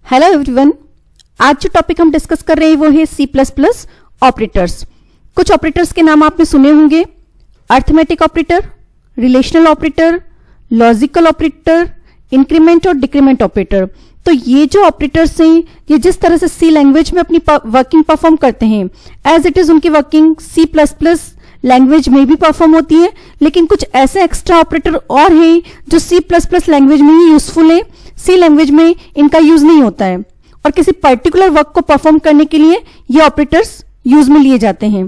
Hello everyone, आज जो topic हम डिस्कस कर रहे हैं वो है C++ ऑपरेटर्स। कुछ ऑपरेटर्स के नाम आपने सुने होंगे, arithmetic operator, relational operator, logical operator, increment और डिक्रीमेंट ऑपरेटर। तो ये जो ऑपरेटर्स हैं ये जिस तरह से C लैंग्वेज में अपनी वर्किंग परफॉर्म करते हैं एज इट इज उनकी वर्किंग C++ लैंग्वेज में भी परफॉर्म होती है, लेकिन कुछ ऐसे एक्स्ट्रा ऑपरेटर और हैं जो C++ लैंग्वेज में ही यूजफुल है, C लैंग्वेज में इनका यूज नहीं होता है और किसी पर्टिकुलर वर्क को परफॉर्म करने के लिए ये ऑपरेटर्स यूज में लिए जाते हैं।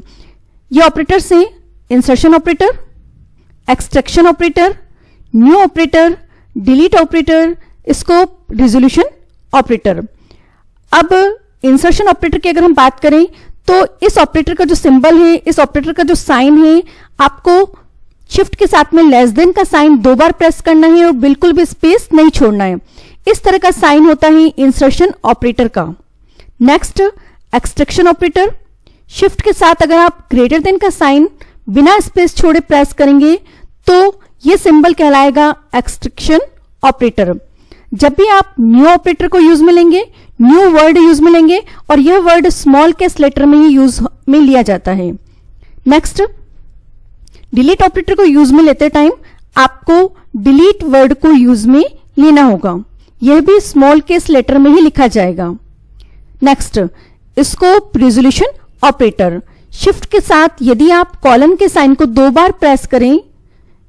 ये ऑपरेटर्स हैं insertion operator, extraction operator, new operator, delete operator, scope resolution operator. अब इंसर्शन ऑपरेटर की अगर हम बात करें तो इस ऑपरेटर का जो सिंबल है, इस ऑपरेटर का जो साइन है, आपको शिफ्ट के साथ में लेस देन का साइन 2 बार प्रेस करना है और बिल्कुल भी स्पेस नहीं छोड़ना है। इस तरह का साइन होता है इंसर्शन ऑपरेटर का। Next, extraction operator. शिफ्ट के साथ अगर आप ग्रेटर देन का साइन बिना स्पेस छोड़े प्रेस करेंगे तो यह सिंबल कहलाएगा एक्सट्रैक्शन ऑपरेटर। जब भी आप न्यू ऑपरेटर को यूज में लेंगे, न्यू वर्ड यूज में लेंगे और यह वर्ड स्मॉल केस लेटर में ही यूज में लिया जाता है। नेक्स्ट, डिलीट ऑपरेटर को यूज में लेते टाइम आपको डिलीट वर्ड को यूज में लेना होगा, यह भी स्मॉल केस लेटर में ही लिखा जाएगा। Next, scope resolution operator. Shift के साथ यदि आप कॉलन के साइन को 2 बार प्रेस करें,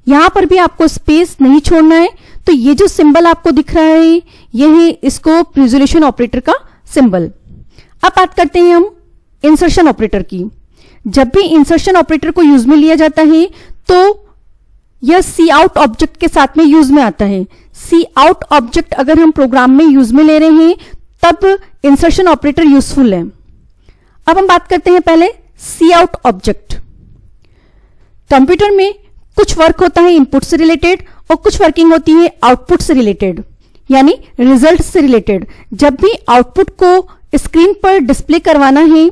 यहां पर भी आपको स्पेस नहीं छोड़ना है, तो ये जो सिंबल आपको दिख रहा है यह है स्कोप रिजोल्यूशन ऑपरेटर का सिंबल। अब बात करते हैं हम इंसर्शन ऑपरेटर की। जब भी इंसर्शन ऑपरेटर को यूज में लिया जाता है तो यह सी आउट ऑब्जेक्ट के साथ में यूज में आता है। सी आउट ऑब्जेक्ट अगर हम प्रोग्राम में यूज में ले रहे हैं तब इंसर्शन ऑपरेटर यूजफुल है। अब हम बात करते हैं पहले सी आउट ऑब्जेक्ट। कंप्यूटर में कुछ वर्क होता है इनपुट से रिलेटेड और कुछ वर्किंग होती है आउटपुट से रिलेटेड, यानी रिजल्ट से रिलेटेड। जब भी आउटपुट को स्क्रीन पर डिस्प्ले करवाना है,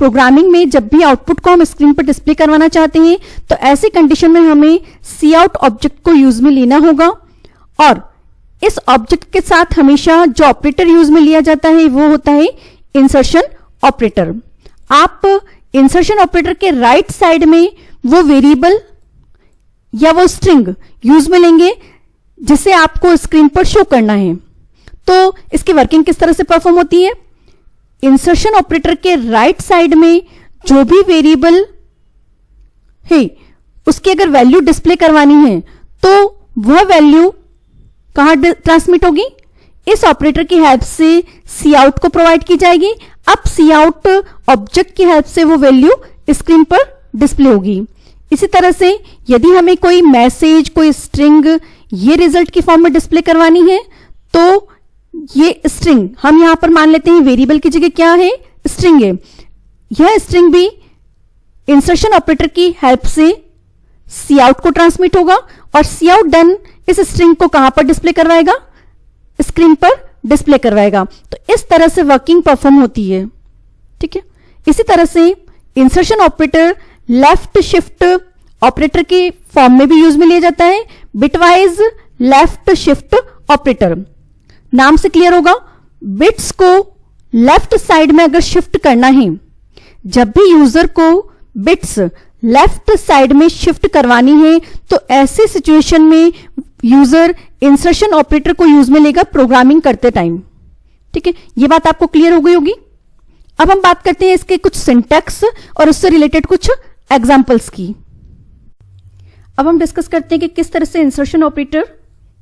प्रोग्रामिंग में जब भी आउटपुट को हम स्क्रीन पर डिस्प्ले करवाना चाहते हैं तो ऐसी कंडीशन में हमें सी आउट ऑब्जेक्ट को यूज में लेना होगा और इस ऑब्जेक्ट के साथ हमेशा जो ऑपरेटर यूज में लिया जाता है वो होता है इंसर्शन ऑपरेटर। आप इंसर्शन ऑपरेटर के राइट साइड में वो वेरिएबल या वो स्ट्रिंग यूज में लेंगे जिसे आपको स्क्रीन पर शो करना है। तो इसकी वर्किंग किस तरह से परफॉर्म होती है? इंसर्शन ऑपरेटर के राइट साइड में जो भी वेरिएबल है उसकी अगर वैल्यू डिस्प्ले करवानी है तो वह वैल्यू कहां ट्रांसमिट होगी? इस ऑपरेटर की हेल्प से सी आउट को प्रोवाइड की जाएगी। अब सी आउट ऑब्जेक्ट की हेल्प से वो वैल्यू स्क्रीन पर डिस्प्ले होगी। इसी तरह से यदि हमें कोई मैसेज, कोई स्ट्रिंग ये रिजल्ट की फॉर्म में डिस्प्ले करवानी है तो ये स्ट्रिंग हम यहां पर मान लेते हैं वेरिएबल की जगह क्या है? स्ट्रिंग है। यह स्ट्रिंग भी इंसर्शन ऑपरेटर की हेल्प से सी आउट को ट्रांसमिट होगा और सी आउट देन इस स्ट्रिंग को कहां पर डिस्प्ले करवाएगा? स्क्रीन पर डिस्प्ले करवाएगा। तो इस तरह से वर्किंग परफॉर्म होती है। ठीक है, इसी तरह से insertion operator left shift operator के फॉर्म में भी यूज में लिया जाता है। बिटवाइज लेफ्ट शिफ्ट ऑपरेटर, नाम से क्लियर होगा, बिट्स को लेफ्ट साइड में अगर शिफ्ट करना है, जब भी यूजर को बिट्स लेफ्ट साइड में शिफ्ट करवानी है तो ऐसे सिचुएशन में यूजर इंसर्शन ऑपरेटर को यूज में लेगा प्रोग्रामिंग करते टाइम। ठीक है, यह बात आपको क्लियर हो गई होगी। अब हम बात करते हैं इसके कुछ सिंटैक्स और उससे रिलेटेड कुछ एग्जांपल्स की। अब हम डिस्कस करते हैं कि किस तरह से इंसर्शन ऑपरेटर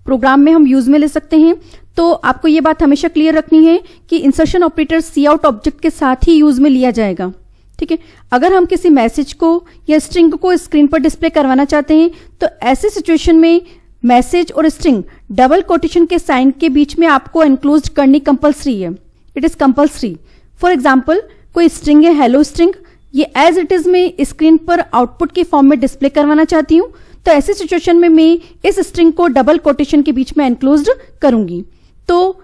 प्रोग्राम में हम यूज में ले सकते हैं। तो आपको यह बात हमेशा क्लियर रखनी है कि insertion operator C out object के साथ ही यूज में लिया जाएगा। ठीक है, अगर हम किसी मैसेज को या स्ट्रिंग को स्क्रीन पर डिस्प्ले करवाना चाहते हैं तो ऐसे सिचुएशन में मैसेज और स्ट्रिंग डबल कोटेशन के साइन के बीच में आपको एनक्लोज करनी कंपल्सरी है। It is compulsory. For example, कोई स्ट्रिंग है हेलो स्ट्रिंग, ये एज इट इज में स्क्रीन पर आउटपुट के फॉर्म में डिस्प्ले करवाना चाहती हूं तो ऐसी सिचुएशन में मैं इस स्ट्रिंग को डबल कोटेशन के बीच में एनक्लोज्ड करूंगी। तो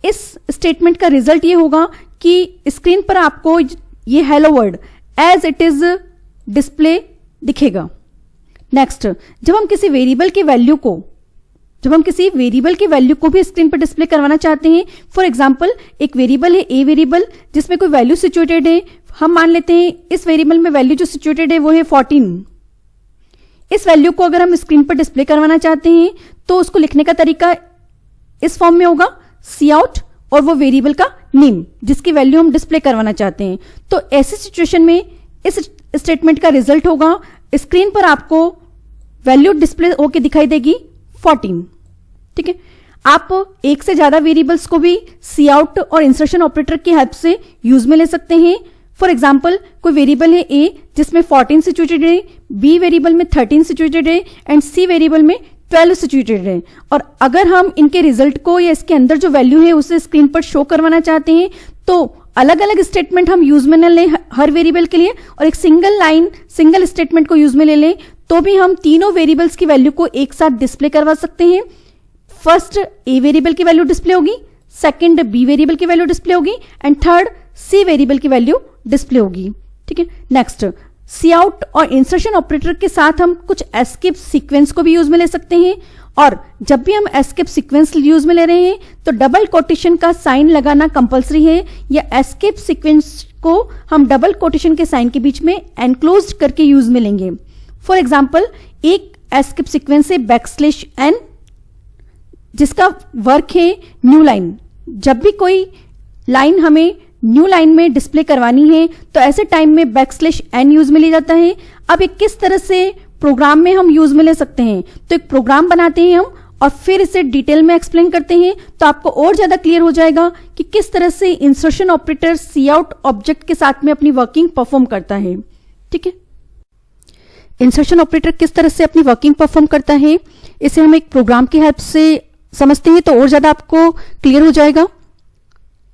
इस स्टेटमेंट का रिजल्ट ये होगा कि स्क्रीन पर आपको ये hello word as it is display दिखेगा। नेक्स्ट, जब हम किसी वेरिएबल की वैल्यू को जब हम किसी वेरिएबल की वैल्यू को भी स्क्रीन पर डिस्प्ले करवाना चाहते हैं, फॉर एग्जांपल एक वेरिएबल है ए वेरिएबल जिसमें कोई वैल्यू सिचुएटेड है, हम मान लेते हैं इस वेरिएबल में वैल्यू जो सिचुएटेड है वो है 14। इस वैल्यू को अगर हम स्क्रीन पर डिस्प्ले करवाना चाहते हैं तो उसको लिखने का तरीका इस फॉर्म में होगा, सी आउट और वो वेरिएबल का नेम जिसकी वैल्यू हम डिस्प्ले करवाना चाहते हैं। तो ऐसी सिचुएशन में इस स्टेटमेंट का रिजल्ट होगा, स्क्रीन पर आपको वैल्यू डिस्प्ले होके दिखाई देगी 14। ठीक है, आप एक से ज्यादा वेरिएबल्स को भी सी आउट और इंसर्शन ऑपरेटर की हेल्प से यूज में ले सकते हैं। फॉर एग्जाम्पल कोई वेरिएबल है ए जिसमें 14 सिचुएटेड है, बी वेरिएबल में 13 सिचुएटेड है एंड सी वेरिएबल में 12 सिचुएटेड है। और अगर हम इनके रिजल्ट को या इसके अंदर जो वैल्यू है उसे स्क्रीन पर शो करवाना चाहते हैं तो अलग अलग स्टेटमेंट हम यूज में न लें हर वेरिएबल के लिए और एक सिंगल लाइन सिंगल स्टेटमेंट को यूज में ले लें तो भी हम तीनों वेरिएबल्स की वैल्यू को एक साथ डिस्प्ले करवा सकते हैं। फर्स्ट ए वेरिएबल की वैल्यू डिस्प्ले होगी, सेकंड बी वेरिएबल की वैल्यू डिस्प्ले होगी एंड थर्ड सी वेरिएबल की वैल्यू डिस्प्ले होगी। ठीक है, नेक्स्ट सी आउट और इंसर्शन ऑपरेटर के साथ हम कुछ एस्केप सीक्वेंस को भी यूज में ले सकते हैं। और जब भी हम एस्केप सीक्वेंस यूज में ले रहे हैं तो डबल कोटेशन का साइन लगाना कंपलसरी है, या एस्केप सीक्वेंस को हम डबल कोटेशन के साइन के बीच में एनक्लोज्ड करके यूज में लेंगे। फॉर एग्जाम्पल एक एस्केप सीक्वेंस है बैकस्लैश एन जिसका वर्क है न्यू लाइन। जब भी कोई लाइन हमें न्यू लाइन में डिस्प्ले करवानी है तो ऐसे टाइम में बैकस्लैश एन यूज में लिया जाता है। अब एक किस तरह से प्रोग्राम में हम यूज में ले सकते हैं, तो एक प्रोग्राम बनाते हैं हम और फिर इसे डिटेल में एक्सप्लेन करते हैं तो आपको और ज्यादा क्लियर हो जाएगा कि किस तरह से insertion operator C out object के साथ में अपनी वर्किंग परफॉर्म करता है। ठीक है, इंसर्शन ऑपरेटर किस तरह से अपनी वर्किंग परफॉर्म करता है इसे हम एक प्रोग्राम की हेल्प से समझते हैं तो और ज्यादा आपको क्लियर हो जाएगा।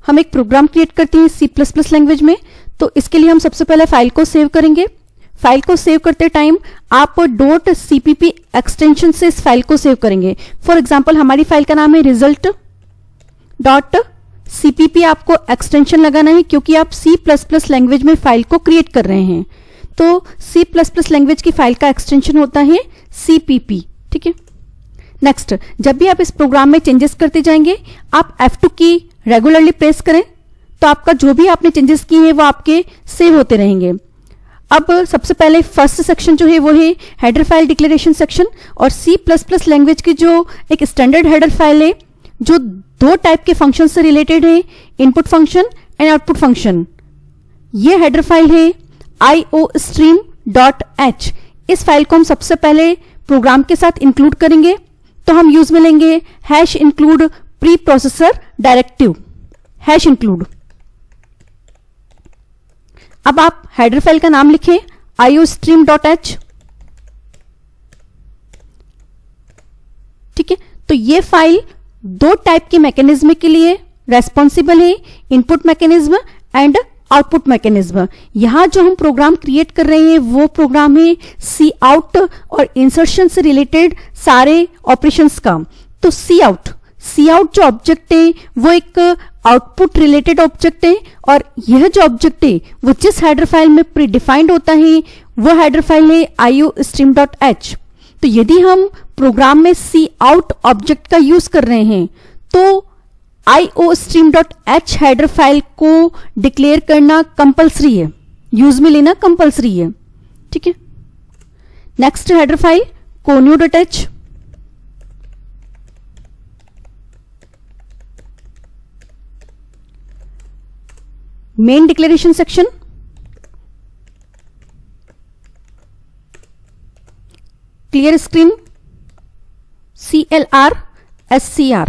हम एक प्रोग्राम क्रिएट करते हैं C++ लैंग्वेज में, तो इसके लिए हम सबसे पहले फाइल को सेव करेंगे। फाइल को सेव करते टाइम आप .cpp एक्सटेंशन से इस फाइल को सेव करेंगे। फॉर एग्जांपल हमारी फाइल का नाम है result.cpp, आपको एक्सटेंशन लगाना है क्योंकि आप C++ लैंग्वेज में फाइल को क्रिएट कर रहे हैं। तो C++ लैंग्वेज की फाइल का एक्सटेंशन होता है cpp। ठीक है, नेक्स्ट जब भी आप इस प्रोग्राम में चेंजेस करते जाएंगे आप F2 की रेगुलरली प्रेस करें तो आपका जो भी आपने चेंजेस किए हैं वो आपके सेव होते रहेंगे। अब सबसे पहले फर्स्ट सेक्शन जो है वो है हेडर फाइल डिक्लेरेशन सेक्शन, और C++ लैंग्वेज की जो एक स्टैंडर्ड हेडर फाइल है जो दो टाइप के फंक्शन से रिलेटेड है, input function and output function. ये हेडर फाइल है iostream.h। इस फाइल को हम सबसे पहले प्रोग्राम के साथ इंक्लूड करेंगे तो हम यूज में लेंगे #include pre processor directive #include। अब आप हेडर फाइल का नाम लिखें iostream.h। ठीक है, तो ये फाइल दो टाइप के मैकेनिज्म के लिए रेस्पॉन्सिबल है, input mechanism and output mechanism. यहां जो हम प्रोग्राम क्रिएट कर रहे हैं वो प्रोग्राम है सी आउट और इंसर्शन से रिलेटेड सारे ऑपरेशंस का। तो सी आउट जो ऑब्जेक्ट है वो एक आउटपुट रिलेटेड ऑब्जेक्ट है और यह जो ऑब्जेक्ट है वो जिस हेडर फाइल में प्री डिफाइंड होता है वो हेडर फाइल है iostream.h। तो यदि हम प्रोग्राम में सी आउट ऑब्जेक्ट का यूज कर रहे हैं तो iostream.h हेडर फाइल को डिक्लेयर करना कंपलसरी है, यूज में लेना कंपलसरी है। ठीक है, next header file conio.h। Main declaration section, clear screen CLR/SCR।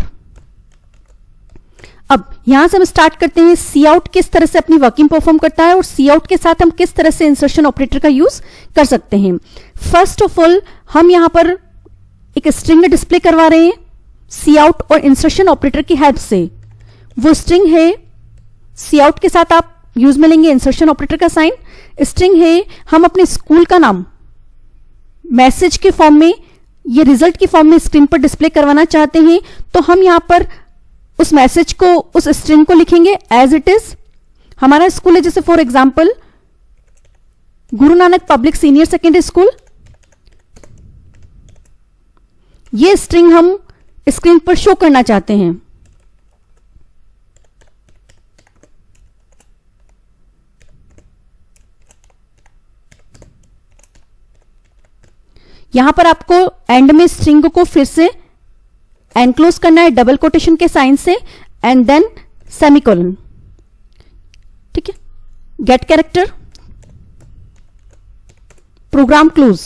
अब यहां से हम स्टार्ट करते हैं सी आउट किस तरह से अपनी वर्किंग परफॉर्म करता है और सी आउट के साथ हम किस तरह से इंसर्शन ऑपरेटर का यूज कर सकते हैं। फर्स्ट ऑफ ऑल हम यहां पर एक स्ट्रिंग डिस्प्ले करवा रहे हैं सी आउट और इंसर्शन ऑपरेटर की हेल्प से। वो स्ट्रिंग है सी आउट के साथ आप यूज में लेंगे इंसर्शन ऑपरेटर का साइन। स्ट्रिंग है हम अपने स्कूल का नाम मैसेज के फॉर्म में ये रिजल्ट की फॉर्म में स्क्रीन पर डिस्प्ले करवाना चाहते हैं तो हम यहां पर उस मैसेज को उस स्ट्रिंग को लिखेंगे एज इट इज। हमारा स्कूल है जैसे for example Guru Nanak public senior secondary school. ये स्ट्रिंग हम स्क्रीन पर शो करना चाहते हैं। यहां पर आपको एंड में स्ट्रिंग को फिर से एनक्लोज करना है डबल कोटेशन के साइन से एंड देन सेमीकोलन। ठीक है, गेट कैरेक्टर, प्रोग्राम क्लोज।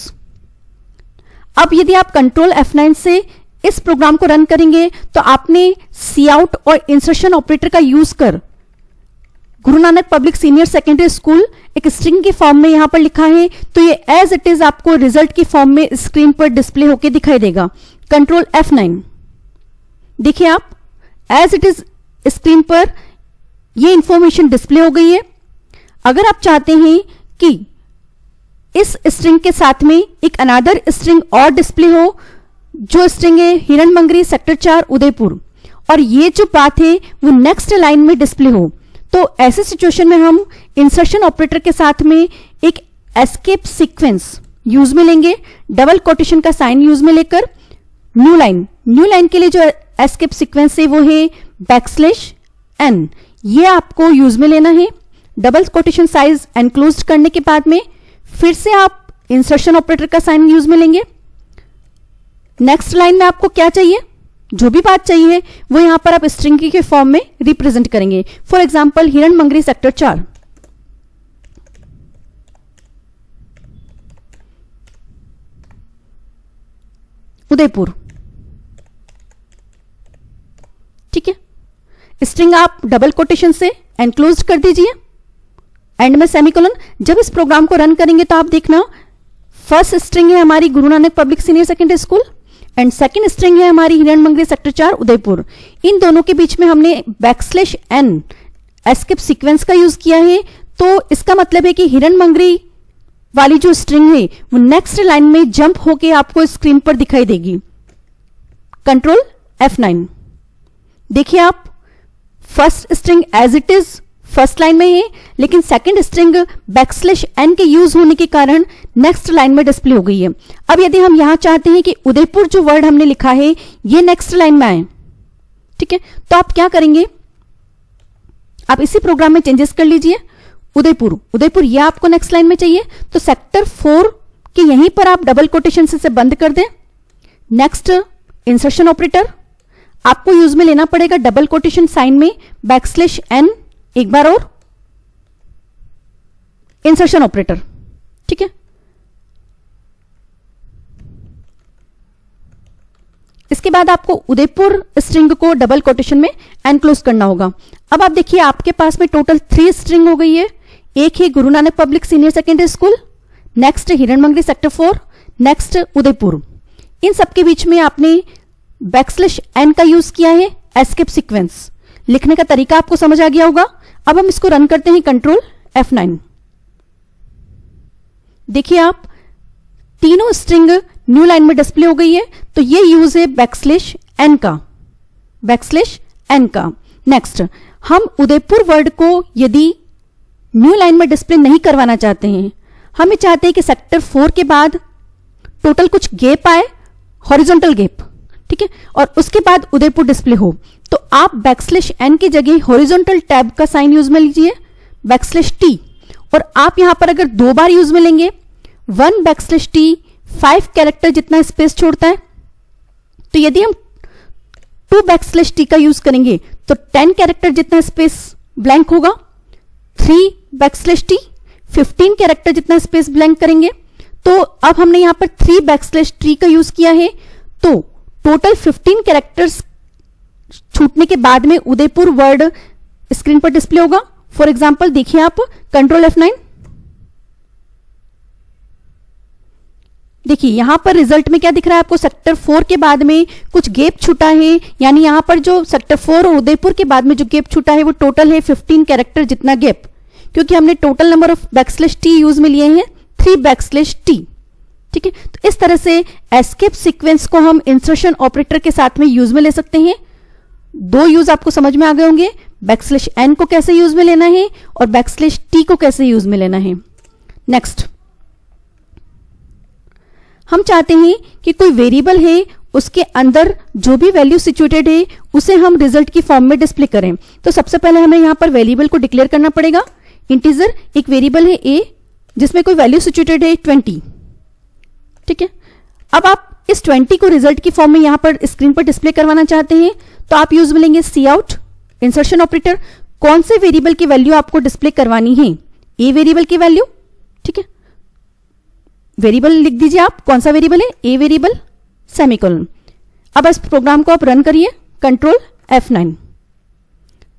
अब यदि आप कंट्रोल F9 से इस प्रोग्राम को रन करेंगे तो आपने सी आउट और इंसर्शन ऑपरेटर का यूज कर गुरु Nanak public senior secondary school एक स्ट्रिंग के फॉर्म में यहां पर लिखा है, तो ये एज इट इज आपको रिजल्ट की फॉर्म में स्क्रीन पर डिस्प्ले होकर दिखाई देगा। कंट्रोल F9, देखिए आप एज इट इज स्क्रीन पर ये इंफॉर्मेशन डिस्प्ले हो गई है। अगर आप चाहते हैं कि इस स्ट्रिंग के साथ में एक अनदर स्ट्रिंग और डिस्प्ले हो, जो स्ट्रिंग है हिरणमंगरी सेक्टर 4 उदयपुर, और ये जो बात है वो नेक्स्ट लाइन में डिस्प्ले हो, तो ऐसे सिचुएशन में हम इंसर्शन ऑपरेटर के साथ में एक एस्केप सीक्वेंस यूज में लेंगे, डबल कोटेशन का साइन यूज में लेकर न्यू लाइन के लिए जो एस्केप सीक्वेंस है वो है \n। ये आपको यूज में लेना है। डबल कोटेशन साइज एनक्लोज्ड करने के बाद में फिर से आप इंसर्शन ऑपरेटर का साइन यूज में लेंगे। नेक्स्ट लाइन में आपको क्या चाहिए, जो भी बात चाहिए वो यहां पर आप स्ट्रिंग के फॉर्म में रिप्रेजेंट करेंगे। For example Hiranmagri sector 4, Udaipur. ठीक है, स्ट्रिंग आप डबल कोटेशन से एनक्लोज्ड कर दीजिए, एंड में सेमीकोलन। जब इस प्रोग्राम को रन करेंगे तो आप देखना फर्स्ट स्ट्रिंग है हमारी गुरु Nanak public senior secondary school and second string है हमारी हिरणमंगरी सेक्टर 4 उदयपुर। इन दोनों के बीच में हमने \n एस्केप सीक्वेंस का यूज किया है, तो इसका मतलब है कि हिरणमंगरी वाली जो स्ट्रिंग है वो नेक्स्ट लाइन में जंप होके आपको स्क्रीन पर दिखाई देगी। कंट्रोल F9, देखिए आप first string as it is first line में है, लेकिन सेकंड स्ट्रिंग \n के यूज होने के कारण नेक्स्ट लाइन में डिस्प्ले हो गई है। अब यदि हम यहां चाहते हैं कि उदयपुर जो वर्ड हमने लिखा है ये नेक्स्ट लाइन में आए, ठीक है, तो आप क्या करेंगे, आप इसी प्रोग्राम में चेंजेस कर लीजिए। उदयपुर ये आपको नेक्स्ट लाइन में चाहिए, तो सेक्टर 4 के यहीं पर आप डबल कोटेशन से बंद कर दें। नेक्स्ट इंसर्शन ऑपरेटर आपको यूज में लेना पड़ेगा डबल कोटेशन साइन में \n, एक बार और इंसर्शन ऑपरेटर। ठीक है, इसके बाद आपको उदयपुर स्ट्रिंग को डबल कोटेशन में एनक्लोज करना होगा। अब आप देखिए आपके पास में टोटल 3 स्ट्रिंग हो गई है। एक है Guru Nanak public senior secondary school, next Hiranmagri sector 4, next Udaipur. इन सबके बीच में आपने \n का यूज किया है एस्केप सीक्वेंस। लिखने का तरीका आपको समझ आ गया होगा। अब हम इसको रन करते हैं कंट्रोल F9। देखिए आप तीनों स्ट्रिंग न्यू लाइन में डिस्प्ले हो गई है, तो ये यूज है \n का। नेक्स्ट हम उदयपुर वर्ड को यदि न्यू लाइन में डिस्प्ले नहीं करवाना चाहते हैं, हम ये चाहते हैं कि सेक्टर 4 के बाद टोटल कुछ गैप आए, हॉरिजॉन्टल गैप, ठीक है, और उसके बाद उदयपुर डिस्प्ले हो, तो आप \n की जगह हॉरिजॉन्टल टैब का साइन यूज में लीजिए \t, और आप यहां पर अगर 2 बार यूज में लेंगे 1 5 कैरेक्टर जितना स्पेस छोड़ता है, तो यदि हम 2 का यूज करेंगे तो 10 कैरेक्टर जितना स्पेस ब्लैंक होगा। 3 15 कैरेक्टर जितना स्पेस ब्लैंक करेंगे, तो अब हमने यहां पर 3 का यूज किया है, तो टोटल 15 कैरेक्टर्स छूटने के बाद में उदयपुर वर्ड स्क्रीन पर डिस्प्ले होगा। फॉर एग्जाम्पल देखिए आप कंट्रोल F9, देखिए यहां पर रिजल्ट में क्या दिख रहा है आपको, सेक्टर 4 के बाद में कुछ गैप छूटा है, यानी यहां पर जो सेक्टर 4 और उदयपुर के बाद में जो गैप छूटा है वो टोटल है 15 कैरेक्टर जितना गैप, क्योंकि हमने total number of \t use में लिए हैं 3 ठीक है। तो इस तरह से एस्केप सीक्वेंस को हम इंसर्शन ऑपरेटर के साथ में यूज में ले सकते हैं। 2 यूज आपको समझ में आ गए होंगे, \n को कैसे यूज में लेना है और \t को कैसे यूज में लेना है। नेक्स्ट हम चाहते हैं कि कोई वेरिएबल है उसके अंदर जो भी वैल्यू सिचुएटेड है उसे हम रिजल्ट की फॉर्म में डिस्प्ले करें। तो सबसे पहले हमें यहां पर वेरिएबल को डिक्लेयर करना पड़ेगा। इंटीजर एक वेरिएबल है a जिसमें कोई वैल्यू सिचुएटेड है 20, ठीक है। अब आप इस 20 को रिजल्ट की फॉर्म में यहां पर स्क्रीन पर डिस्प्ले करवाना चाहते हैं तो आप यूज में लेंगे सी आउट इंसर्शन ऑपरेटर। कौन से वेरिएबल की वैल्यू आपको डिस्प्ले करवानी है? ए वेरिएबल की वैल्यू, ठीक है। वेरिएबल लिख दीजिए आप, कौन सा वेरिएबल है? A variable, semicolon. अब इस प्रोग्राम को आप रन करिए, कंट्रोल F9।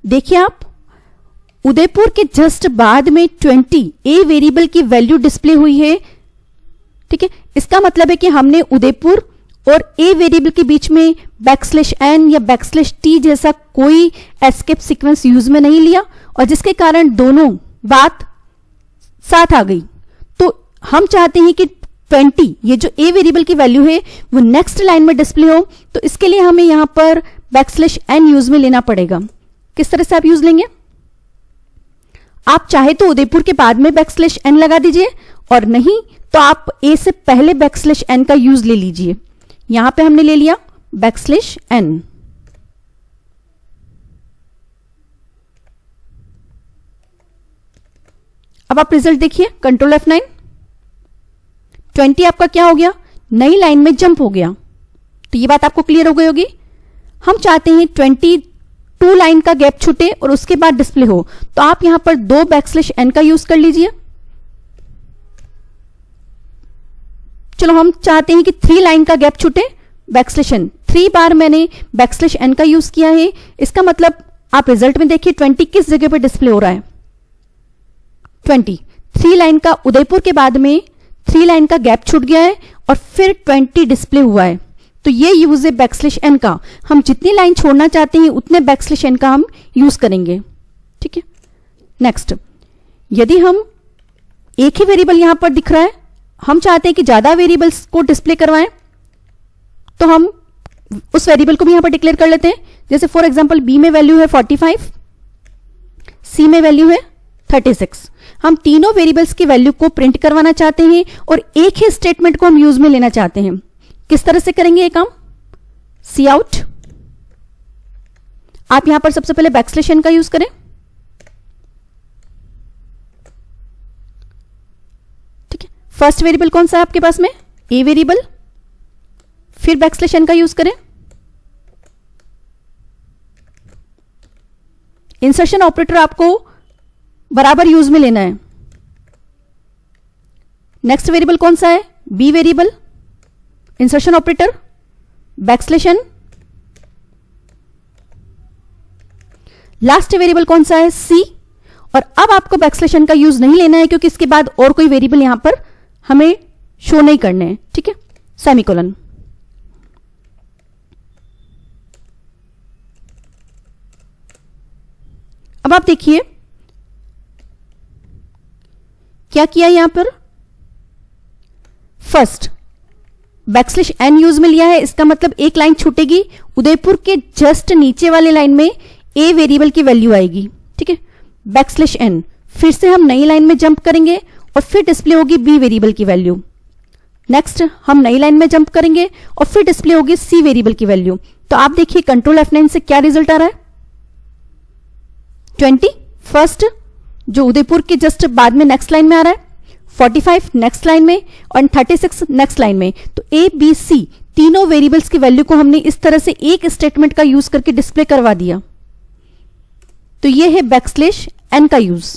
देखिए आप उदयपुर के जस्ट बाद में 20 ए वेरिएबल की वैल्यू डिस्प्ले हुई है, ठीक है। इसका मतलब है कि हमने उदयपुर और ए वेरिएबल के बीच में \n या \t जैसा कोई एस्केप सीक्वेंस यूज में नहीं लिया और जिसके कारण दोनों बात साथ आ गई। तो हम चाहते हैं कि 20 ये जो ए वेरिएबल की वैल्यू है वो नेक्स्ट लाइन में डिस्प्ले हो, तो इसके लिए हमें यहां पर \n यूज में लेना पड़ेगा। किस तरह से आप यूज लेंगे? आप चाहे तो उदयपुर के बाद में \n लगा दीजिए और नहीं तो आप ए से पहले \n का यूज ले लीजिए। यहां पे हमने ले लिया \n। अब आप रिजल्ट देखिए, कंट्रोल F9। 20 आपका क्या हो गया? नई लाइन में जंप हो गया। तो ये बात आपको क्लियर हो गई होगी। हम चाहते हैं 22 लाइन का गैप छूटे और उसके बाद डिस्प्ले हो, तो आप यहां पर 2 \n का यूज कर लीजिए। चलो हम चाहते हैं कि 3 लाइन का गैप छूटे, \n 3 बार मैंने \n का यूज किया है। इसका मतलब आप रिजल्ट में देखिए 20 किस जगह पे डिस्प्ले हो रहा है? 20 3 लाइन का, उदयपुर के बाद में 3 लाइन का गैप छूट गया है और फिर 20 डिस्प्ले हुआ है। तो ये यूज है \n का। हम जितनी लाइन छोड़ना चाहते हैं उतने \n का हम यूज करेंगे, ठीक है। नेक्स्ट, यदि हम एक ही वेरिएबल यहां पर दिख रहा है, हम चाहते हैं कि ज्यादा वेरिएबल्स को डिस्प्ले करवाएं, तो हम उस वेरिएबल को भी यहां पर डिक्लेयर कर लेते हैं। जैसे फॉर एग्जांपल बी में वैल्यू है 45, सी में वैल्यू है 36। हम तीनों वेरिएबल्स की वैल्यू को प्रिंट करवाना चाहते हैं और एक ही स्टेटमेंट को हम यूज में लेना चाहते हैं। किस तरह से करेंगे ये काम? सी आउट, आप यहां पर सबसे पहले \n का यूज करें, ठीक है। फर्स्ट वेरिएबल कौन सा है आपके पास में? ए वेरिएबल, फिर \n का यूज करें। इंसर्शन ऑपरेटर आपको बराबर यूज में लेना है। नेक्स्ट वेरिएबल कौन सा है? B variable, insertion operator \n। Last variable कौन सा है? सी। और अब आपको \n का यूज नहीं लेना है क्योंकि इसके बाद और कोई वेरिएबल यहां पर हमें शो नहीं करने हैं, ठीक है। सेमीकोलन। अब आप देखिए क्या किया यहां पर? फर्स्ट \n यूज में लिया है, इसका मतलब एक लाइन छूटेगी, उदयपुर के जस्ट नीचे वाले लाइन में ए वेरिएबल की वैल्यू आएगी, ठीक है। \n, फिर से हम नई लाइन में जंप करेंगे और फिर डिस्प्ले होगी बी वेरिएबल की वैल्यू। नेक्स्ट हम नई लाइन में जंप करेंगे और फिर डिस्प्ले होगी सी वेरिएबल की वैल्यू। तो आप देखिए कंट्रोल F9 से क्या रिजल्ट आ रहा है? 20 फर्स्ट जो उदयपुर के जस्ट बाद में नेक्स्ट लाइन में आ रहा है, 45 नेक्स्ट लाइन में और 36 नेक्स्ट लाइन में। तो ए बी सी तीनों वेरिएबल्स की वैल्यू को हमने इस तरह से एक स्टेटमेंट का यूज करके डिस्प्ले करवा दिया। तो ये है \n का यूज।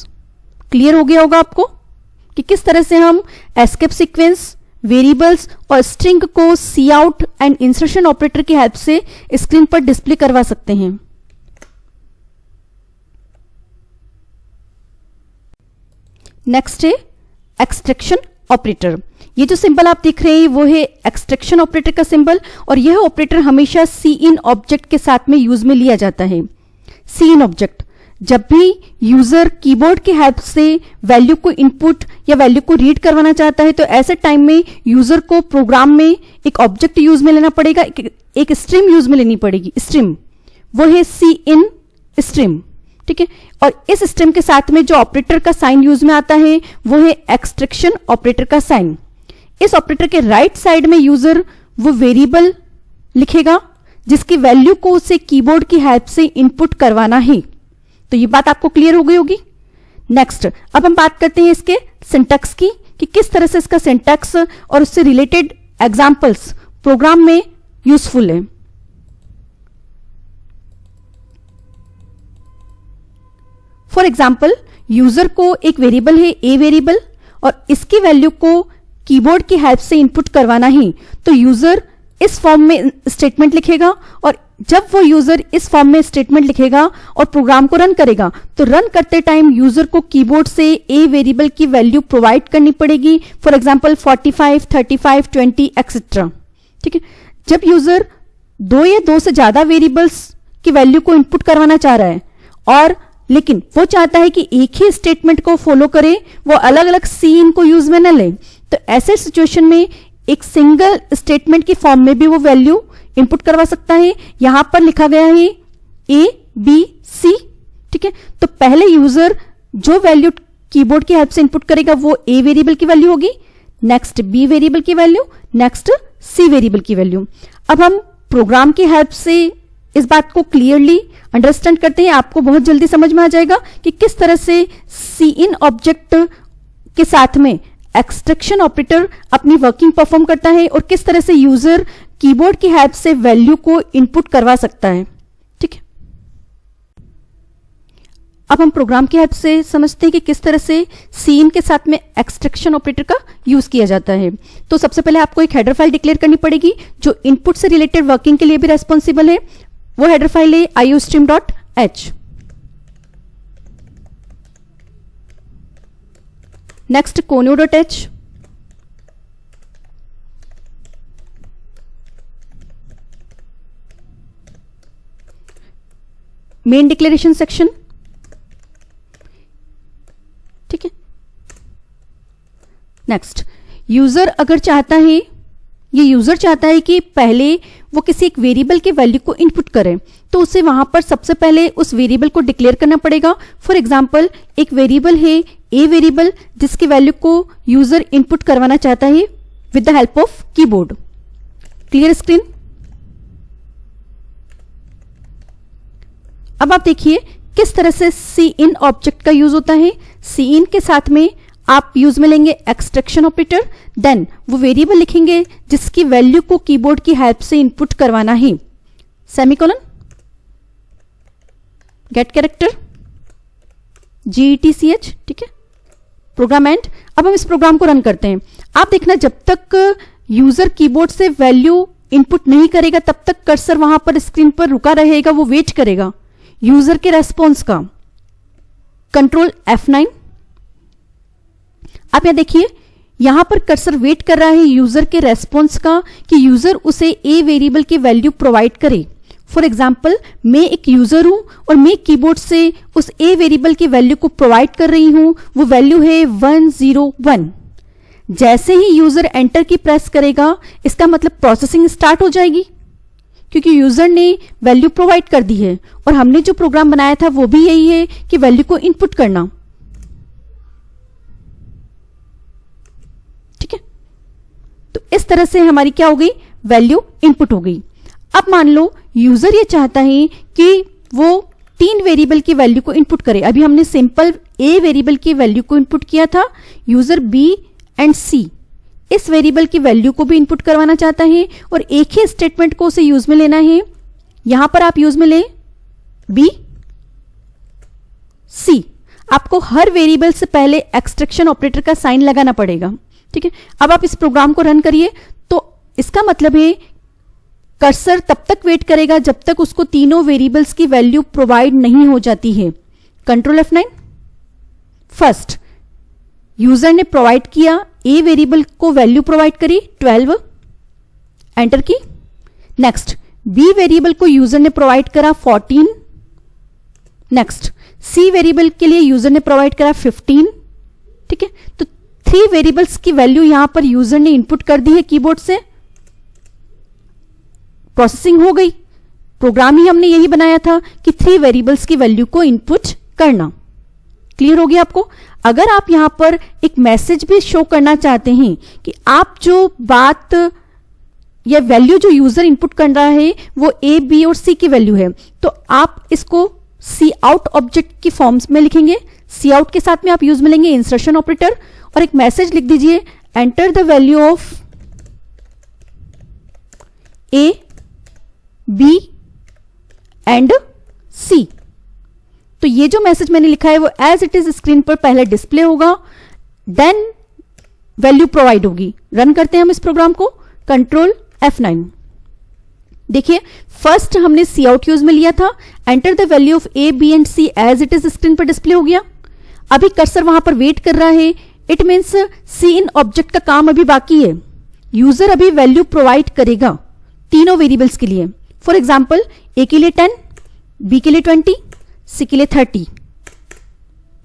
क्लियर हो गया होगा आपको कि किस तरह से हम एस्केप सीक्वेंस, वेरिएबल्स और स्ट्रिंग को सी आउट एंड इंसर्शन ऑपरेटर की हेल्प से स्क्रीन पर डिस्प्ले करवा सकते हैं। नेक्स्ट है एक्सट्रैक्शन ऑपरेटर। ये जो सिंबल आप देख रहे हैं वो है एक्सट्रैक्शन ऑपरेटर का सिंबल और यह ऑपरेटर हमेशा सी इन ऑब्जेक्ट के साथ में यूज में लिया जाता है। सी इन ऑब्जेक्ट, जब भी यूजर कीबोर्ड की हेल्प से वैल्यू को इनपुट या वैल्यू को रीड करवाना चाहता है तो ऐसे टाइम में यूजर को प्रोग्राम में एक ऑब्जेक्ट यूज में लेना पड़ेगा, एक स्ट्रीम यूज में लेनी पड़ेगी। स्ट्रीम वो है सी इन स्ट्रीम, ठीक है। और इस स्ट्रीम के साथ में जो ऑपरेटर का साइन यूज में आता है वो है एक्सट्रैक्शन ऑपरेटर का साइन। इस ऑपरेटर के राइट साइड में यूजर वो वेरिएबल लिखेगा जिसकी वैल्यू को उसे कीबोर्ड की हेल्प से इनपुट करवाना है। तो ये बात आपको क्लियर हो गई होगी। नेक्स्ट, अब हम बात करते हैं इसके सिंटैक्स की कि किस तरह से इसका सिंटैक्स और उससे रिलेटेड एग्जांपल्स प्रोग्राम में यूजफुल है। फॉर एग्जाम्पल, यूजर को एक वेरिएबल है ए वेरिएबल और इसकी वैल्यू को कीबोर्ड की हेल्प से इनपुट करवाना है। तो यूजर इस फॉर्म में स्टेटमेंट लिखेगा और जब वो यूजर इस फॉर्म में स्टेटमेंट लिखेगा और प्रोग्राम को रन करेगा तो रन करते टाइम यूजर को कीबोर्ड से ए वेरिएबल की वैल्यू प्रोवाइड करनी पड़ेगी। For example 45, 35, 20 etcetera. ठीक है, जब यूजर दो या दो से ज्यादा वेरिएबल्स की वैल्यू को इनपुट करवाना चाह रहा है और लेकिन वो चाहता है कि एक ही स्टेटमेंट को फॉलो करे, वो अलग अलग सीन को यूज में न ले, तो ऐसे सिचुएशन में एक सिंगल स्टेटमेंट की फॉर्म में भी वो वैल्यू इनपुट करवा सकता है। यहां पर लिखा गया है ए बी सी। ठीक है, तो पहले यूजर जो वैल्यू कीबोर्ड की हेल्प से इनपुट करेगा वो ए वेरिएबल की वैल्यू होगी, नेक्स्ट बी वेरिएबल की वैल्यू, नेक्स्ट सी वेरिएबल की वैल्यू। अब हम प्रोग्राम की हेल्प से इस बात को क्लियरली अंडरस्टैंड करते हैं। आपको बहुत जल्दी समझ में आ जाएगा कि किस तरह से सी इन ऑब्जेक्ट के साथ में एक्सट्रैक्शन ऑपरेटर अपनी वर्किंग परफॉर्म करता है और किस तरह से यूजर कीबोर्ड की हेल्प से वैल्यू को इनपुट करवा सकता है। ठीक है, अब हम प्रोग्राम की हेल्प से समझते हैं कि किस तरह से सीन के साथ में एक्सट्रैक्शन ऑपरेटर का यूज किया जाता है। तो सबसे पहले आपको एक हेडर फाइल डिक्लेयर करनी पड़ेगी जो इनपुट से रिलेटेड वर्किंग के लिए भी रेस्पॉन्सिबल है। वो हेडर फाइल है iostream.h। Next conio.h, main declaration section. ठीक है, नेक्स्ट यूजर अगर चाहता है, ये यूजर चाहता है कि पहले वो किसी एक वेरिएबल की वैल्यू को इनपुट करे तो उसे वहां पर सबसे पहले उस वेरिएबल को डिक्लेयर करना पड़ेगा। फॉर एग्जांपल, एक वेरिएबल है ए वेरिएबल जिसकी वैल्यू को यूजर इनपुट करवाना चाहता है with the help of keyboard. Clear screen. अब आप देखिए किस तरह से सी इन ऑब्जेक्ट का यूज होता है। सी इन के साथ में आप यूज में लेंगे एक्सट्रैक्शन ऑपरेटर, देन वो वेरिएबल लिखेंगे जिसकी वैल्यू को कीबोर्ड की हेल्प से इनपुट करवाना है, सेमीकोलन, गेट कैरेक्टर, GETCH। ठीक है, प्रोग्राम एंड। अब हम इस प्रोग्राम को रन करते हैं। आप देखना जब तक यूजर कीबोर्ड से वैल्यू इनपुट नहीं करेगा तब तक कर्सर वहां पर स्क्रीन पर रुका रहेगा, वो वेट करेगा यूजर के रेस्पॉन्स का। Control F9। आप यहां देखिए, यहां पर कर्सर वेट कर रहा है यूजर के रेस्पॉन्स का कि यूजर उसे ए वेरिएबल की वैल्यू प्रोवाइड करे। फॉर एग्जाम्पल, मैं एक यूजर हूं और मैं कीबोर्ड से उस ए वेरिएबल की वैल्यू को प्रोवाइड कर रही हूं। वो वैल्यू है 101। जैसे ही यूजर एंटर की प्रेस करेगा इसका मतलब प्रोसेसिंग स्टार्ट हो जाएगी क्योंकि यूजर ने वैल्यू प्रोवाइड कर दी है और हमने जो प्रोग्राम बनाया था वो भी यही है कि वैल्यू को इनपुट करना। ठीक है, तो इस तरह से हमारी क्या हो गई, वैल्यू इनपुट हो गई। अब मान लो यूजर ये चाहता है कि वो 3 वेरिएबल की वैल्यू को इनपुट करे। अभी हमने सिंपल ए वेरिएबल की वैल्यू को इनपुट किया था, यूजर बी एंड सी इस वेरिएबल की वैल्यू को भी इनपुट करवाना चाहता है और एक ही स्टेटमेंट को उसे यूज में लेना है। यहां पर आप यूज में ले बी सी। आपको हर वेरिएबल से पहले एक्सट्रैक्शन ऑपरेटर का साइन लगाना पड़ेगा। ठीक है, अब आप इस प्रोग्राम को रन करिए तो इसका मतलब है कर्सर तब तक वेट करेगा जब तक उसको तीनों वेरिएबल्स की वैल्यू प्रोवाइड नहीं हो जाती है। Control F9। फर्स्ट, यूजर ने प्रोवाइड किया, ए वेरिएबल को वैल्यू प्रोवाइड करी 12, एंटर की। नेक्स्ट, बी वेरिएबल को यूजर ने प्रोवाइड करा 14। नेक्स्ट, सी वेरिएबल के लिए यूजर ने प्रोवाइड करा 15। ठीक है, तो 3 वेरिएबल्स की वैल्यू यहां पर यूजर ने इनपुट कर दी है कीबोर्ड से। प्रोसेसिंग हो गई। प्रोग्राम ही हमने यही बनाया था कि 3 वेरिएबल्स की वैल्यू को इनपुट करना। क्लियर हो गया आपको। अगर आप यहां पर एक मैसेज भी शो करना चाहते हैं कि आप जो बात या वैल्यू जो यूजर इनपुट कर रहा है वो ए, बी और सी की वैल्यू है, तो आप इसको सी आउट ऑब्जेक्ट की फॉर्म्स में लिखेंगे। सी आउट के साथ में आप यूज में लेंगे इंसर्शन ऑपरेटर और एक मैसेज लिख दीजिए, enter the value of A, B and C. तो ये जो मैसेज मैंने लिखा है वो एज इट इज स्क्रीन पर पहले डिस्प्ले होगा, देन वैल्यू प्रोवाइड होगी। रन करते हैं हम इस प्रोग्राम को, कंट्रोल F9। देखिए फर्स्ट हमने सी आउट यूज में लिया था, enter the value of A, B and C as it is screen पर डिस्प्ले हो गया। अभी कर्सर वहां पर वेट कर रहा है, it means C in object का काम अभी बाकी है। यूजर अभी वैल्यू प्रोवाइड करेगा तीनों वेरिएबल्स के लिए। फॉर एग्जाम्पल ए के लिए 10, बी के लिए 20, सी के लिए 30।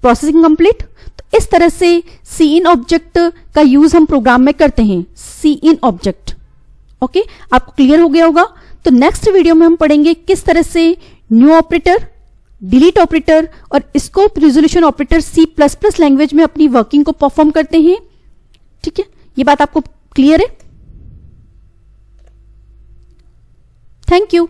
Processing complete. तो इस तरह से सी इन ऑब्जेक्ट का यूज हम प्रोग्राम में करते हैं, सी इन ऑब्जेक्ट। ओके, आपको क्लियर हो गया होगा। तो नेक्स्ट वीडियो में हम पढ़ेंगे किस तरह से न्यू ऑपरेटर, डिलीट ऑपरेटर और scope resolution operator C++ language में अपनी वर्किंग को परफॉर्म करते हैं। ठीक है, ये बात आपको क्लियर है? Thank you.